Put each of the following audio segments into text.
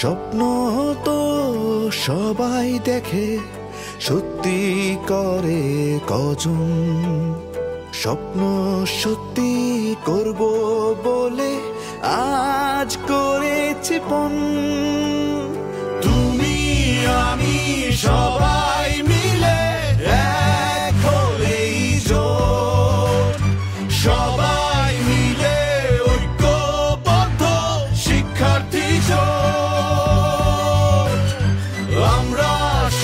স্বপ্ন তো সবাই দেখে, সত্যি করে কজন? স্বপ্ন সত্যি করব বলে আজ করেছি পণ। তুমি আমি সবাই মিলে এক হলেই জোট, সবাই মিলে ঐক্যবদ্ধ শিক্ষার্থী জোট। আমরা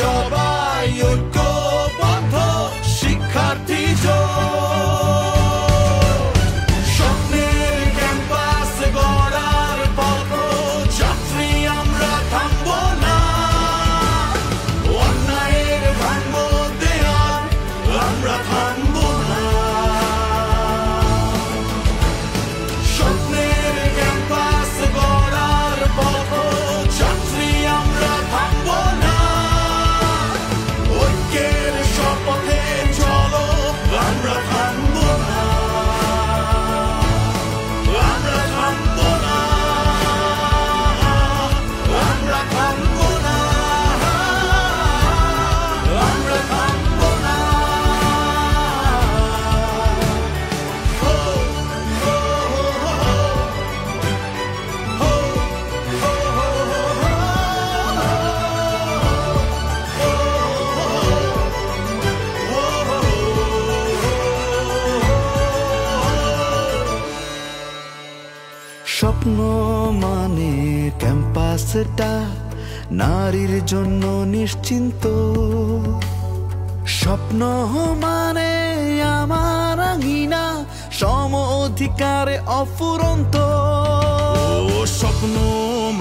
সবাই ঐক্যবদ্ধ শিক্ষার্থী জোট। স্বপ্নের ক্যাম্পাস গড়ার পথযাত্রী আমরা থামবো না, অন্যায়ের ভাঙবো দেয়াল আমরা থামবো না। স্বপ্নের ক্যাম্পাস গড়ার পথযাত্রী আমরা থামবো না, ঐক্যের শপথে চলো আমরা থামবো না, আমরা থামবো না, আমরা থামবো না, আমরা থামবো না। হো হো হো স্বপ্ন মানে ক্যাম্পাসটা নারীর জন্য নিশ্চিন্ত। স্বপ্ন মানে আমার আঙিনা সম অধিকারে অফুরন্ত। স্বপ্ন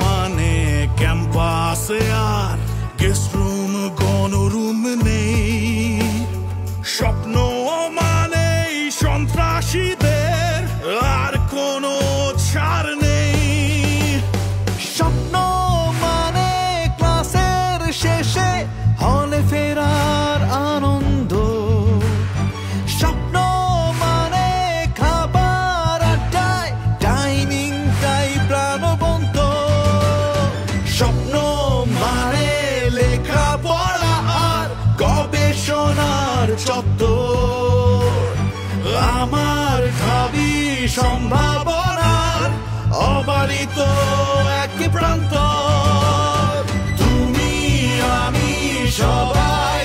মানে ক্যাম্পাসে আর গেস্ট রুম গণরুম নেই। স্বপ্ন মানে সন্ত্রাসীদের আর কোনো ছাড় নেই। স্বপ্ন মানে ক্লাসের শেষে হলে ফেরার আনন্দ। স্বপ্ন মানে খাবার আড্ডায় ডাইনিংটাই প্রাণবন্ত। স্বপ্ন মানে লেখাপড়া আর গবেষণার চত্বর। আমার ভাবি সম্ভাবনার অবারিত এক প্রান্ত। তুমি আমি সবাই